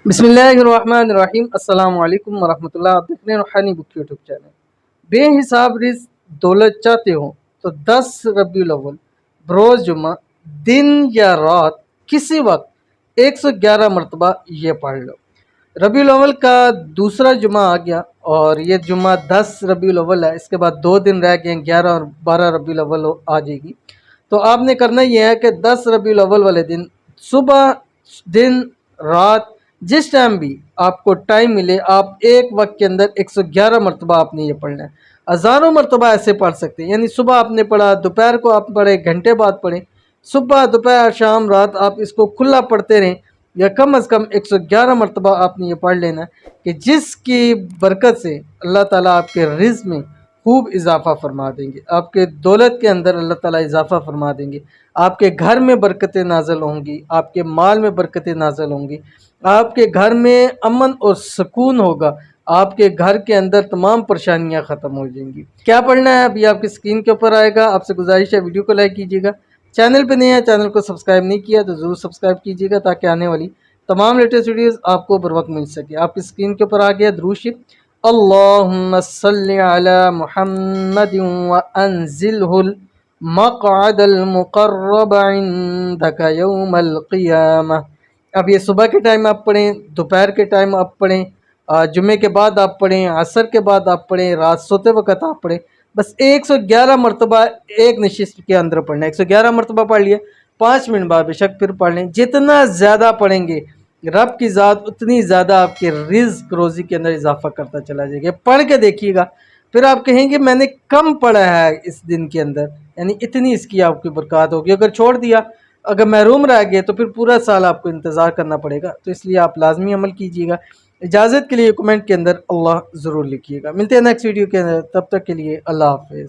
बिस्मिल्लाहिर्रहमानिर्रहीम। अस्सलाम वालेकुम वरहमतुल्लाह। आप देख रहे हैं रूहानी बुक यूट्यूब चैनल। बेहिसाब रिज़्क दौलत चाहते हो तो 10 रबीउल अव्वल बरोज़ जुमा दिन या रात किसी वक्त 111 मरतबा ये पढ़ लो। रबीउल अव्वल का दूसरा जुमा आ गया और ये जुमा 10 रबीउल अव्वल है। इसके बाद 2 दिन रह गए, 11 और 12 रबीउल अव्वल आ जाएगी। तो आपने करना ये है कि 10 रबीउल अव्वल वाले दिन सुबह, दिन, रात, जिस टाइम भी आपको टाइम मिले आप एक वक्त के अंदर 111 मरतबा आपने ये पढ़ना है। हज़ारों मरतबा ऐसे पढ़ सकते हैं, यानी सुबह आपने पढ़ा, दोपहर को आप पढ़े, घंटे बाद पढ़ें, सुबह, दोपहर, शाम, रात आप इसको खुला पढ़ते रहें। या कम अज़ कम 111 मरतबा आपने ये पढ़ लेना है कि जिसकी बरकत से अल्लाह ताला आपके रिज़्क में खूब इजाफ़ा फरमा देंगे, आपके दौलत के अंदर अल्लाह ताला इजाफ़ा फरमा देंगे, आपके घर में बरकतें नाज़िल होंगी, आपके माल में बरकतें नाज़िल होंगी, आपके घर में अमन और सुकून होगा, आपके घर के अंदर तमाम परेशानियां ख़त्म हो जाएंगी। क्या पढ़ना है अभी आपकी स्क्रीन के ऊपर आएगा। आपसे गुजारिश है वीडियो को लाइक कीजिएगा, चैनल पे नए हैं, चैनल को सब्सक्राइब नहीं किया तो ज़रूर सब्सक्राइब कीजिएगा ताकि आने वाली तमाम लेटेस्ट वीडियोज़ आपको बर वक्त मिल सके। आपकी स्क्रीन के ऊपर आ गया दुरूद शरीफ, अल्लाहुम्मा सल्लि अला मुहम्मदिन व अंज़िलहुल मक़अदल मुक़र्रब इंदक यौमल क़ियामह। अब ये सुबह के टाइम आप पढ़ें, दोपहर के टाइम आप पढ़ें, जुमे के बाद आप पढ़ें, असर के बाद आप पढ़ें, रात सोते वक्त आप पढ़ें। बस 111 मरतबा एक नशिस्त के अंदर पढ़ना है। 111 मरतबा पढ़ लिए, 5 मिनट बाद बेशक फिर पढ़ लें। जितना ज़्यादा पढ़ेंगे रब की ज़ात उतनी ज़्यादा आपके रिज़्क रोज़ी के अंदर इजाफा करता चला जाएगा। पढ़ के देखिएगा, फिर आप कहेंगे मैंने कम पढ़ा है इस दिन के अंदर, यानी इतनी इसकी आपकी बरकत होगी। अगर छोड़ दिया, अगर महरूम रह गए तो फिर पूरा साल आपको इंतज़ार करना पड़ेगा। तो इसलिए आप लाजमी अमल कीजिएगा। इजाज़त के लिए कमेंट के अंदर अल्लाह ज़रूर लिखिएगा। मिलते हैं नेक्स्ट वीडियो के अंदर, तब तक के लिए अल्लाह हाफ़िज़।